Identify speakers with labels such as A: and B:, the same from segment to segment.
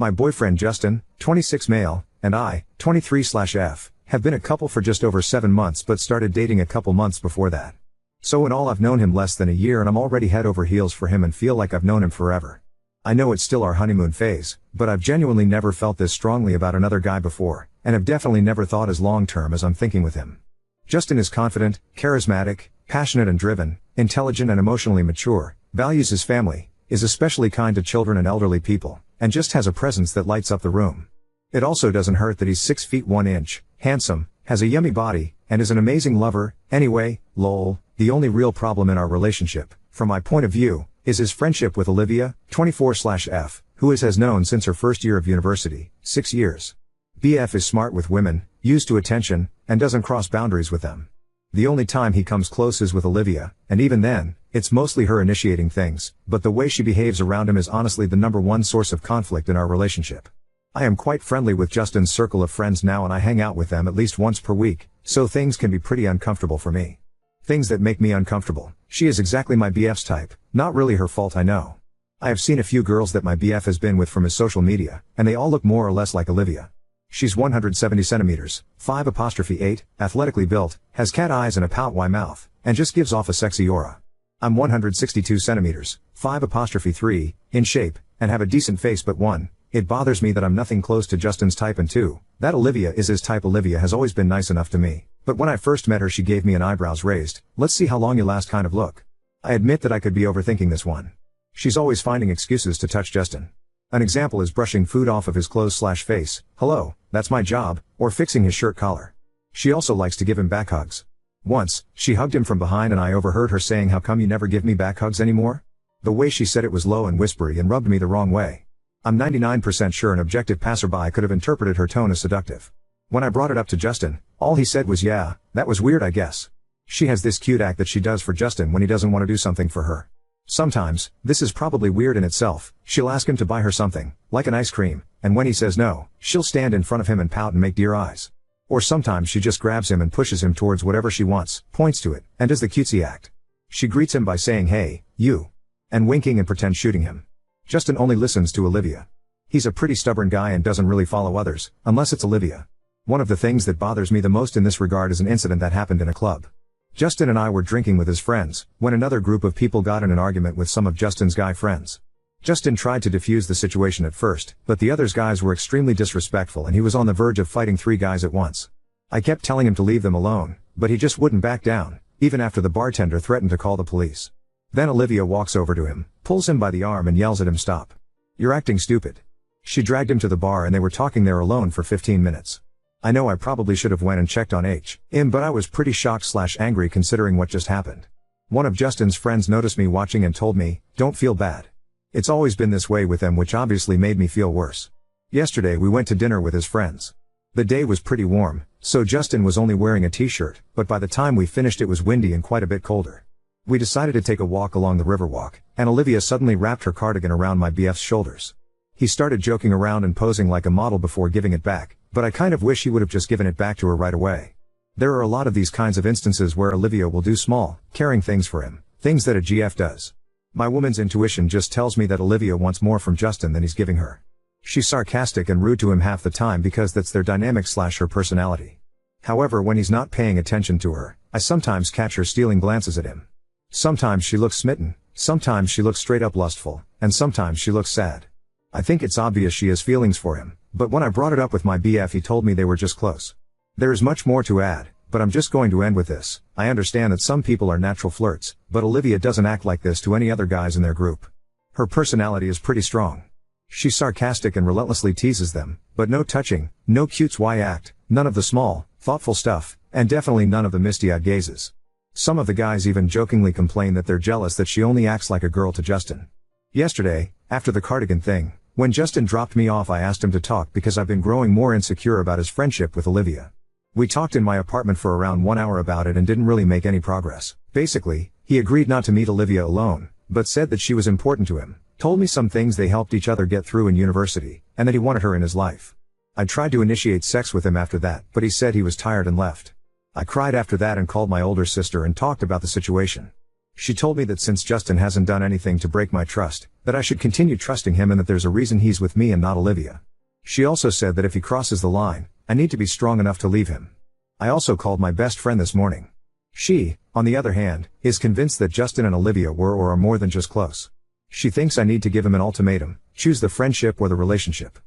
A: My boyfriend Justin, 26 male, and I, 23/F, have been a couple for just over 7 months but started dating a couple months before that. So in all I've known him less than a year and I'm already head over heels for him and feel like I've known him forever. I know it's still our honeymoon phase, but I've genuinely never felt this strongly about another guy before, and have definitely never thought as long-term as I'm thinking with him. Justin is confident, charismatic, passionate and driven, intelligent and emotionally mature, values his family, is especially kind to children and elderly people, and just has a presence that lights up the room. It also doesn't hurt that he's 6 feet 1 inch, handsome, has a yummy body, and is an amazing lover. Anyway, lol, the only real problem in our relationship, from my point of view, is his friendship with Olivia, 24/F, who has known since her first year of university, 6 years. BF is smart with women, used to attention, and doesn't cross boundaries with them. The only time he comes close is with Olivia, and even then, it's mostly her initiating things, but the way she behaves around him is honestly the #1 source of conflict in our relationship. I am quite friendly with Justin's circle of friends now and I hang out with them at least once per week, so things can be pretty uncomfortable for me. Things that make me uncomfortable. She is exactly my BF's type, not really her fault I know. I have seen a few girls that my BF has been with from his social media, and they all look more or less like Olivia. She's 170 centimeters, 5'8", athletically built, has cat eyes and a pout-y mouth, and just gives off a sexy aura. I'm 162 centimeters, 5'3", in shape, and have a decent face but 1, it bothers me that I'm nothing close to Justin's type and 2, that Olivia is his type. Olivia has always been nice enough to me, but when I first met her she gave me an eyebrows raised, let's see how long you last kind of look. I admit that I could be overthinking this one. She's always finding excuses to touch Justin. An example is brushing food off of his clothes/face, hello, that's my job, or fixing his shirt collar. She also likes to give him back hugs. Once, she hugged him from behind and I overheard her saying, "How come you never give me back hugs anymore?" The way she said it was low and whispery and rubbed me the wrong way. I'm 99% sure an objective passerby could have interpreted her tone as seductive. When I brought it up to Justin, all he said was, "Yeah, that was weird I guess." She has this cute act that she does for Justin when he doesn't want to do something for her. Sometimes, this is probably weird in itself, she'll ask him to buy her something, like an ice cream, and when he says no, she'll stand in front of him and pout and make deer eyes. Or sometimes she just grabs him and pushes him towards whatever she wants, points to it, and does the cutesy act. She greets him by saying, "Hey, you," and winking and pretend shooting him. Justin only listens to Olivia. He's a pretty stubborn guy and doesn't really follow others, unless it's Olivia. One of the things that bothers me the most in this regard is an incident that happened in a club. Justin and I were drinking with his friends, when another group of people got in an argument with some of Justin's guy friends. Justin tried to defuse the situation at first, but the other guys were extremely disrespectful and he was on the verge of fighting 3 guys at once. I kept telling him to leave them alone, but he just wouldn't back down, even after the bartender threatened to call the police. Then Olivia walks over to him, pulls him by the arm and yells at him, "Stop. You're acting stupid." She dragged him to the bar and they were talking there alone for 15 minutes. I know I probably should have went and checked on him, but I was pretty shocked/angry considering what just happened. One of Justin's friends noticed me watching and told me, "Don't feel bad. It's always been this way with them," which obviously made me feel worse. Yesterday we went to dinner with his friends. The day was pretty warm, so Justin was only wearing a t-shirt, but by the time we finished it was windy and quite a bit colder. We decided to take a walk along the riverwalk, and Olivia suddenly wrapped her cardigan around my BF's shoulders. He started joking around and posing like a model before giving it back, but I kind of wish he would have just given it back to her right away. There are a lot of these kinds of instances where Olivia will do small, caring things for him, things that a GF does. My woman's intuition just tells me that Olivia wants more from Justin than he's giving her. She's sarcastic and rude to him half the time because that's their dynamic/her personality. However, when he's not paying attention to her, I sometimes catch her stealing glances at him. Sometimes she looks smitten, sometimes she looks straight up lustful, and sometimes she looks sad. I think it's obvious she has feelings for him, but when I brought it up with my BF he told me they were just close. There is much more to add, but I'm just going to end with this. I understand that some people are natural flirts, but Olivia doesn't act like this to any other guys in their group. Her personality is pretty strong. She's sarcastic and relentlessly teases them, but no touching, no cutesy act, none of the small, thoughtful stuff, and definitely none of the misty-eyed gazes. Some of the guys even jokingly complain that they're jealous that she only acts like a girl to Justin. Yesterday, after the cardigan thing, when Justin dropped me off I asked him to talk because I've been growing more insecure about his friendship with Olivia. We talked in my apartment for around 1 hour about it and didn't really make any progress. Basically, he agreed not to meet Olivia alone, but said that she was important to him, told me some things they helped each other get through in university, and that he wanted her in his life. I tried to initiate sex with him after that, but he said he was tired and left. I cried after that and called my older sister and talked about the situation. She told me that since Justin hasn't done anything to break my trust, that I should continue trusting him and that there's a reason he's with me and not Olivia. She also said that if he crosses the line, I need to be strong enough to leave him. I also called my best friend this morning. She, on the other hand, is convinced that Justin and Olivia were or are more than just close. She thinks I need to give him an ultimatum, choose the friendship or the relationship.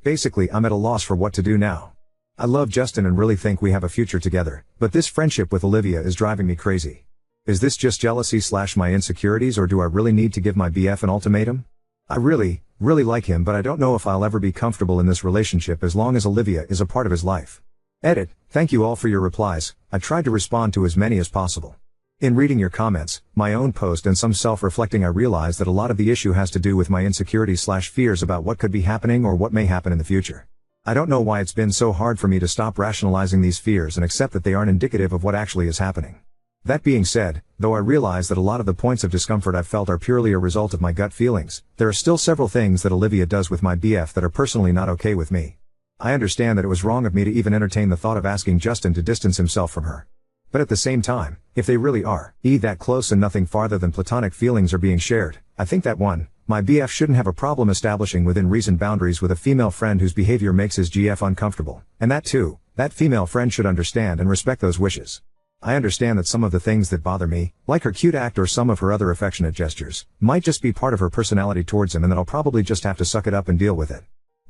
A: Basically, I'm at a loss for what to do now. I love Justin and really think we have a future together, but this friendship with Olivia is driving me crazy. Is this just jealousy / my insecurities, or do I really need to give my BF an ultimatum? I really like him, but I don't know if I'll ever be comfortable in this relationship as long as Olivia is a part of his life. Edit. Thank you all for your replies. I tried to respond to as many as possible. In reading your comments, my own post and some self-reflecting, I realized that a lot of the issue has to do with my insecurities / fears about what could be happening or what may happen in the future. I don't know why it's been so hard for me to stop rationalizing these fears and accept that they aren't indicative of what actually is happening. That being said, though I realize that a lot of the points of discomfort I've felt are purely a result of my gut feelings, there are still several things that Olivia does with my BF that are personally not okay with me. I understand that it was wrong of me to even entertain the thought of asking Justin to distance himself from her. But at the same time, if they really are that close and nothing farther than platonic feelings are being shared, I think that my BF shouldn't have a problem establishing within reason boundaries with a female friend whose behavior makes his GF uncomfortable, and that female friend should understand and respect those wishes. I understand that some of the things that bother me, like her cute act or some of her other affectionate gestures, might just be part of her personality towards him and that I'll probably just have to suck it up and deal with it.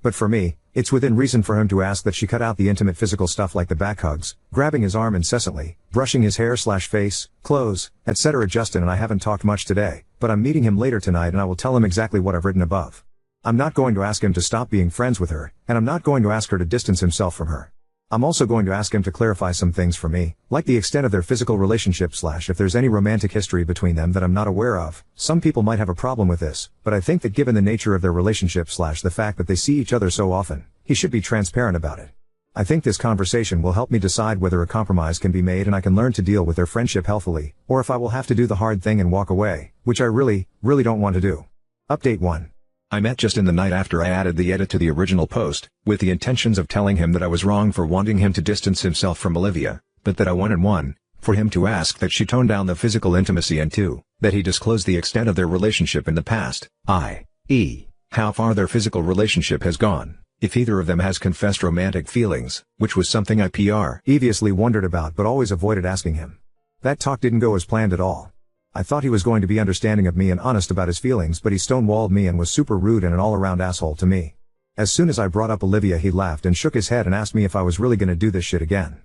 A: But for me, it's within reason for him to ask that she cut out the intimate physical stuff like the back hugs, grabbing his arm incessantly, brushing his hair / face, clothes, etc. Justin and I haven't talked much today, but I'm meeting him later tonight and I will tell him exactly what I've written above. I'm not going to ask him to stop being friends with her, and I'm not going to ask her to distance himself from her. I'm also going to ask him to clarify some things for me, like the extent of their physical relationship / if there's any romantic history between them that I'm not aware of. Some people might have a problem with this, but I think that given the nature of their relationship / the fact that they see each other so often, he should be transparent about it. I think this conversation will help me decide whether a compromise can be made and I can learn to deal with their friendship healthily, or if I will have to do the hard thing and walk away, which I really don't want to do. Update 1. I met Justin the night after I added the edit to the original post, with the intentions of telling him that I was wrong for wanting him to distance himself from Olivia, but that I wanted 1, for him to ask that she tone down the physical intimacy, and 2, that he disclose the extent of their relationship in the past, i.e., how far their physical relationship has gone, if either of them has confessed romantic feelings, which was something I previously wondered about but always avoided asking him. That talk didn't go as planned at all. I thought he was going to be understanding of me and honest about his feelings, but he stonewalled me and was super rude and an all-around asshole to me. As soon as I brought up Olivia, he laughed and shook his head and asked me if I was really gonna do this shit again.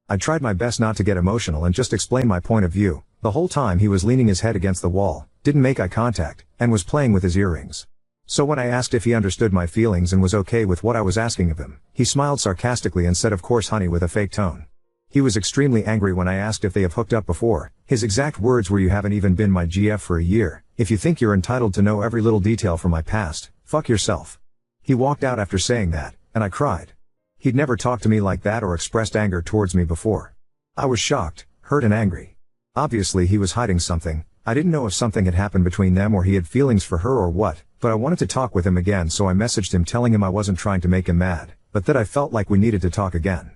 A: I tried my best not to get emotional and just explain my point of view. The whole time he was leaning his head against the wall, didn't make eye contact, and was playing with his earrings. So when I asked if he understood my feelings and was okay with what I was asking of him, he smiled sarcastically and said, "Of course, honey," with a fake tone. He was extremely angry when I asked if they have hooked up before. His exact words were, "You haven't even been my GF for a year. If you think you're entitled to know every little detail from my past, fuck yourself." He walked out after saying that, and I cried. He'd never talked to me like that or expressed anger towards me before. I was shocked, hurt and angry. Obviously he was hiding something. I didn't know if something had happened between them or he had feelings for her or what, but I wanted to talk with him again, so I messaged him telling him I wasn't trying to make him mad, but that I felt like we needed to talk again.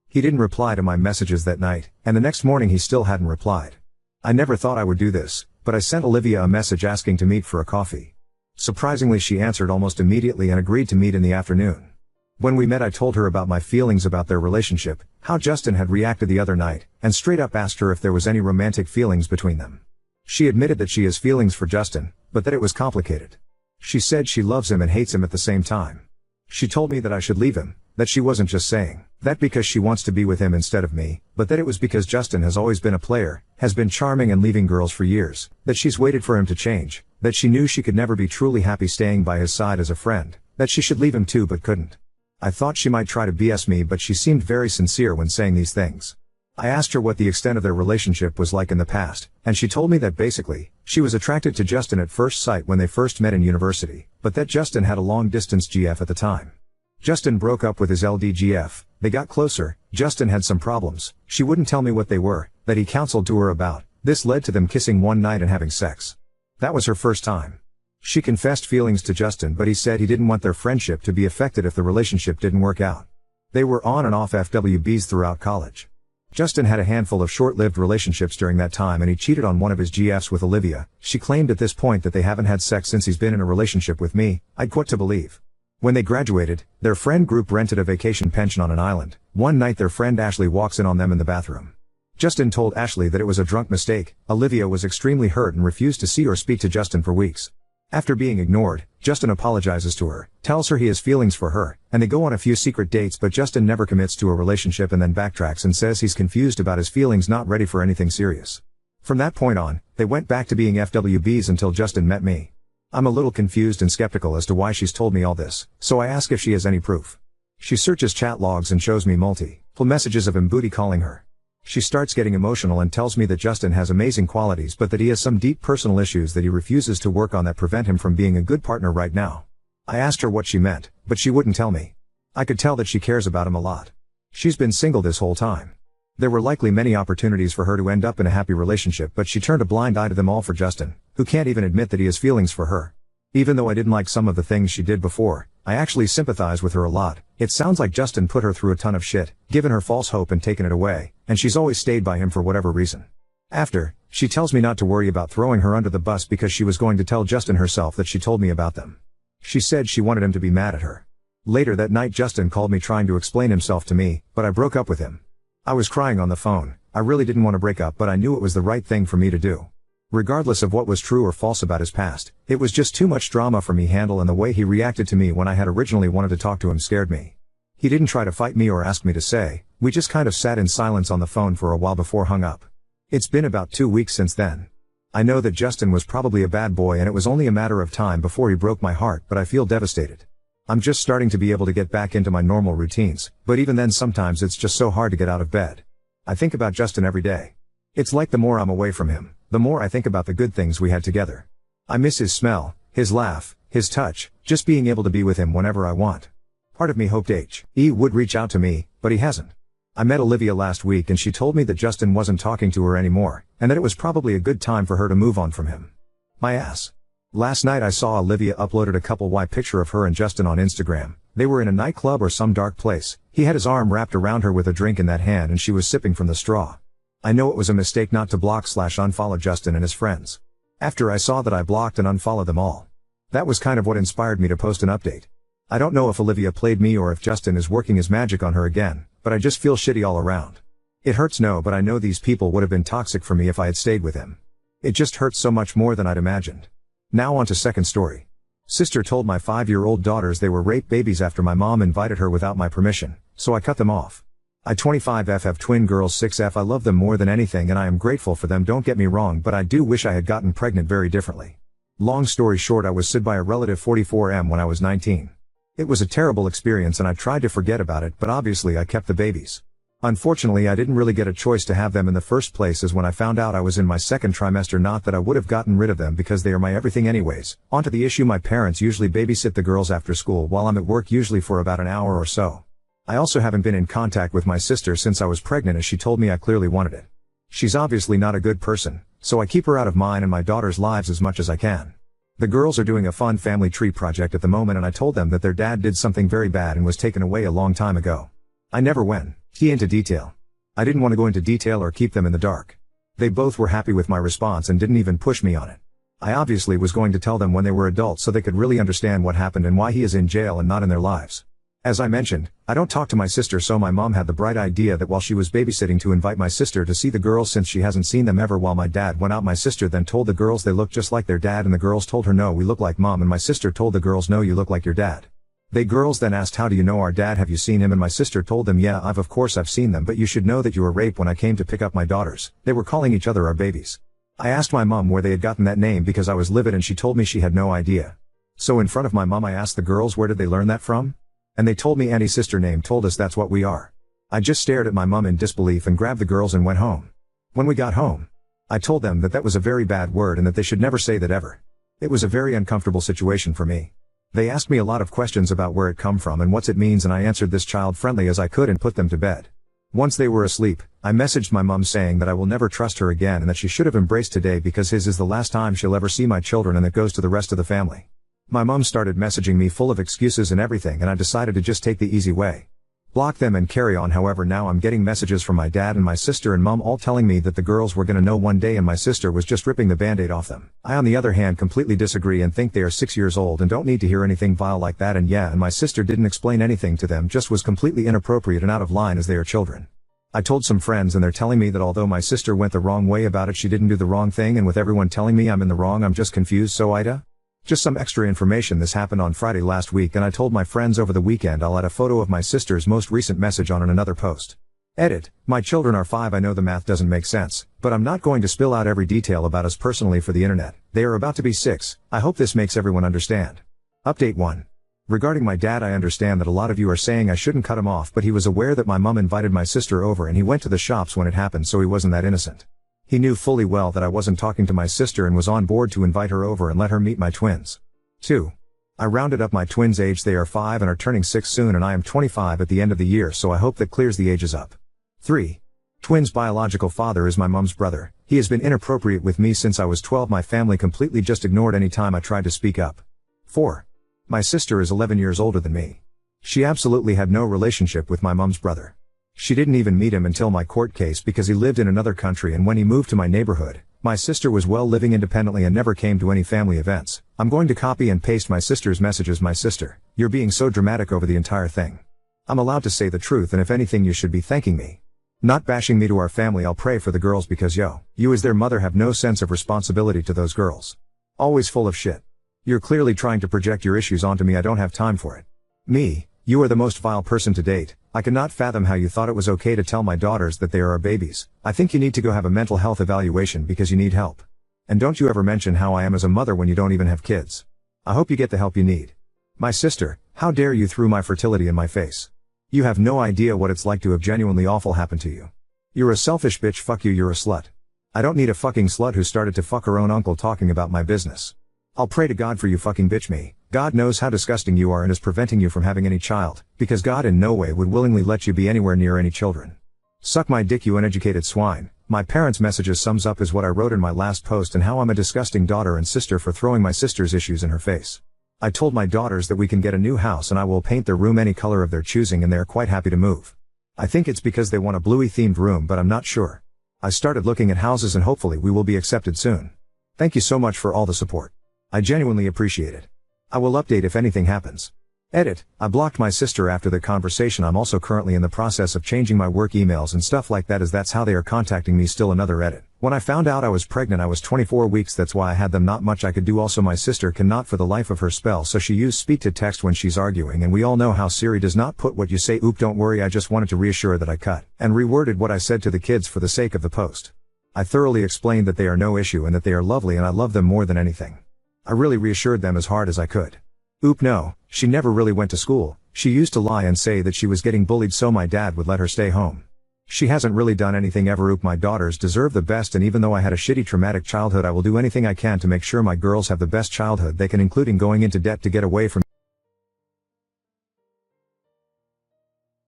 A: He didn't reply to my messages that night, and the next morning he still hadn't replied. I never thought I would do this, but I sent Olivia a message asking to meet for a coffee. Surprisingly, she answered almost immediately and agreed to meet in the afternoon. When we met, I told her about my feelings about their relationship, how Justin had reacted the other night, and straight up asked her if there was any romantic feelings between them. She admitted that she has feelings for Justin, but that it was complicated. She said she loves him and hates him at the same time. She told me that I should leave him, that she wasn't just saying that because she wants to be with him instead of me, but that it was because Justin has always been a player, has been charming and leaving girls for years, that she's waited for him to change, that she knew she could never be truly happy staying by his side as a friend, that she should leave him too but couldn't. I thought she might try to BS me, but she seemed very sincere when saying these things. I asked her what the extent of their relationship was like in the past, and she told me that basically, she was attracted to Justin at first sight when they first met in university, but that Justin had a long-distance GF at the time. Justin broke up with his LDGF, they got closer, Justin had some problems, she wouldn't tell me what they were, that he counseled to her about. This led to them kissing one night and having sex. That was her first time. She confessed feelings to Justin, but he said he didn't want their friendship to be affected if the relationship didn't work out. They were on and off FWBs throughout college. Justin had a handful of short-lived relationships during that time and he cheated on one of his GFs with Olivia. She claimed at this point that they haven't had sex since he's been in a relationship with me. I'd quit to believe. When they graduated, their friend group rented a vacation pension on an island. One night their friend Ashley walks in on them in the bathroom. Justin told Ashley that it was a drunk mistake. Olivia was extremely hurt and refused to see or speak to Justin for weeks. After being ignored, Justin apologizes to her, tells her he has feelings for her, and they go on a few secret dates, but Justin never commits to a relationship and then backtracks and says he's confused about his feelings, not ready for anything serious. From that point on, they went back to being FWBs until Justin met me. I'm a little confused and skeptical as to why she's told me all this, so I ask if she has any proof. She searches chat logs and shows me multiple messages of him booty calling her. She starts getting emotional and tells me that Justin has amazing qualities but that he has some deep personal issues that he refuses to work on that prevent him from being a good partner right now. I asked her what she meant, but she wouldn't tell me. I could tell that she cares about him a lot. She's been single this whole time. There were likely many opportunities for her to end up in a happy relationship, but she turned a blind eye to them all for Justin, who can't even admit that he has feelings for her. Even though I didn't like some of the things she did before, I actually sympathize with her a lot. It sounds like Justin put her through a ton of shit, given her false hope and taken it away, and she's always stayed by him for whatever reason. After, she tells me not to worry about throwing her under the bus because she was going to tell Justin herself that she told me about them. She said she wanted him to be mad at her. Later that night Justin called me trying to explain himself to me, but I broke up with him. I was crying on the phone. I really didn't want to break up, but I knew it was the right thing for me to do. Regardless of what was true or false about his past, it was just too much drama for me to handle, and the way he reacted to me when I had originally wanted to talk to him scared me. He didn't try to fight me or ask me to say, we just kind of sat in silence on the phone for a while before hung up. It's been about 2 weeks since then. I know that Justin was probably a bad boy and it was only a matter of time before he broke my heart, but I feel devastated. I'm just starting to be able to get back into my normal routines, but even then sometimes it's just so hard to get out of bed. I think about Justin every day. It's like the more I'm away from him, the more I think about the good things we had together. I miss his smell, his laugh, his touch, just being able to be with him whenever I want. Part of me hoped He would reach out to me, but he hasn't. I met Olivia last week and she told me that Justin wasn't talking to her anymore, and that it was probably a good time for her to move on from him. My ass. Last night I saw Olivia uploaded a couple Y picture of her and Justin on Instagram. They were in a nightclub or some dark place. He had his arm wrapped around her with a drink in that hand and she was sipping from the straw. I know it was a mistake not to block/unfollow Justin and his friends. After I saw that, I blocked and unfollowed them all. That was kind of what inspired me to post an update. I don't know if Olivia played me or if Justin is working his magic on her again, but I just feel shitty all around. It hurts, no, but I know these people would have been toxic for me if I had stayed with him. It just hurts so much more than I'd imagined. Now on to second story. Sister told my 5-year-old daughters they were rape babies after my mom invited her without my permission, so I cut them off. I 25F have twin girls 6F. I love them more than anything and I am grateful for them, don't get me wrong, but I do wish I had gotten pregnant very differently. Long story short, I was SID by a relative 44M when I was 19. It was a terrible experience and I tried to forget about it, but obviously I kept the babies. Unfortunately, I didn't really get a choice to have them in the first place, as when I found out I was in my second trimester, not that I would have gotten rid of them because they are my everything anyways. On to the issue, my parents usually babysit the girls after school while I'm at work, usually for about an hour or so. I also haven't been in contact with my sister since I was pregnant, as she told me I clearly wanted it. She's obviously not a good person, so I keep her out of mine and my daughter's lives as much as I can. The girls are doing a fun family tree project at the moment and I told them that their dad did something very bad and was taken away a long time ago. I never went into detail. I didn't want to go into detail or keep them in the dark. They both were happy with my response and didn't even push me on it. I obviously was going to tell them when they were adults so they could really understand what happened and why he is in jail and not in their lives. As I mentioned, I don't talk to my sister, so my mom had the bright idea that while she was babysitting to invite my sister to see the girls since she hasn't seen them ever while my dad went out. My sister then told the girls they look just like their dad and the girls told her no, we look like mom, and my sister told the girls no, you look like your dad. They girls then asked, how do you know our dad, have you seen him, and my sister told them, yeah, of course I've seen them, but you should know that you were raped when I came to pick up my daughters. They were calling each other our babies. I asked my mom where they had gotten that name because I was livid and she told me she had no idea. So in front of my mom I asked the girls where did they learn that from? And they told me Auntie's sister name told us that's what we are. I just stared at my mom in disbelief and grabbed the girls and went home. When we got home, I told them that that was a very bad word and that they should never say that ever. It was a very uncomfortable situation for me. They asked me a lot of questions about where it come from and what it means, and I answered this child-friendly as I could and put them to bed. Once they were asleep, I messaged my mom saying that I will never trust her again and that she should have embraced today because his is the last time she'll ever see my children, and that goes to the rest of the family. My mom started messaging me full of excuses and everything, and I decided to just take the easy way. Block them and carry on. However, now I'm getting messages from my dad and my sister and mom all telling me that the girls were gonna know one day and my sister was just ripping the band-aid off them. I on the other hand completely disagree and think they are 6 years old and don't need to hear anything vile like that, and yeah, and my sister didn't explain anything to them, just was completely inappropriate and out of line as they are children. I told some friends and they're telling me that although my sister went the wrong way about it, she didn't do the wrong thing, and with everyone telling me I'm in the wrong, I'm just confused. So Ida? Just some extra information, this happened on Friday last week and I told my friends over the weekend. I'll add a photo of my sister's most recent message on another post. Edit. My children are 5. I know the math doesn't make sense, but I'm not going to spill out every detail about us personally for the internet. They are about to be 6. I hope this makes everyone understand. Update 1. Regarding my dad, I understand that a lot of you are saying I shouldn't cut him off, but he was aware that my mom invited my sister over and he went to the shops when it happened, so he wasn't that innocent. He knew fully well that I wasn't talking to my sister and was on board to invite her over and let her meet my twins. 2. I rounded up my twins' age. They are 5 and are turning 6 soon, and I am 25 at the end of the year, so I hope that clears the ages up. 3. Twins' biological father is my mom's brother. He has been inappropriate with me since I was 12. My family completely just ignored any time I tried to speak up. 4. My sister is 11 years older than me. She absolutely had no relationship with my mom's brother. She didn't even meet him until my court case because he lived in another country, and when he moved to my neighborhood, my sister was well living independently and never came to any family events. I'm going to copy and paste my sister's messages. My sister, you're being so dramatic over the entire thing. I'm allowed to say the truth, and if anything you should be thanking me. Not bashing me to our family. I'll pray for the girls because you as their mother have no sense of responsibility to those girls. Always full of shit. You're clearly trying to project your issues onto me. I don't have time for it. Me, you are the most vile person to date. I cannot fathom how you thought it was okay to tell my daughters that they are our babies. I think you need to go have a mental health evaluation because you need help. And don't you ever mention how I am as a mother when you don't even have kids. I hope you get the help you need. My sister, how dare you throw my fertility in my face. You have no idea what it's like to have genuinely awful happen to you. You're a selfish bitch. Fuck you. You're a slut. I don't need a fucking slut who started to fuck her own uncle talking about my business. I'll pray to God for you. Fucking bitch. Me. God knows how disgusting you are and is preventing you from having any child, because God in no way would willingly let you be anywhere near any children. Suck my dick, you uneducated swine. My parents' messages sums up is what I wrote in my last post and how I'm a disgusting daughter and sister for throwing my sister's issues in her face. I told my daughters that we can get a new house and I will paint their room any color of their choosing, and they are quite happy to move. I think it's because they want a bluey themed room, but I'm not sure. I started looking at houses and hopefully we will be accepted soon. Thank you so much for all the support. I genuinely appreciate it. I will update if anything happens. Edit. I blocked my sister after the conversation. I'm also currently in the process of changing my work emails and stuff like that, as that's how they are contacting me. Still another edit. When I found out I was pregnant, I was 24 weeks. That's why I had them. Not much I could do. Also, my sister cannot for the life of her spell, so she used speak to text when she's arguing, and we all know how Siri does not put what you say. Oop, don't worry. I just wanted to reassure that I cut and reworded what I said to the kids for the sake of the post. I thoroughly explained that they are no issue and that they are lovely and I love them more than anything. I really reassured them as hard as I could. Oop, no, she never really went to school. She used to lie and say that she was getting bullied so my dad would let her stay home. She hasn't really done anything ever. Oop, my daughters deserve the best, and even though I had a shitty traumatic childhood, I will do anything I can to make sure my girls have the best childhood they can, including going into debt to get away from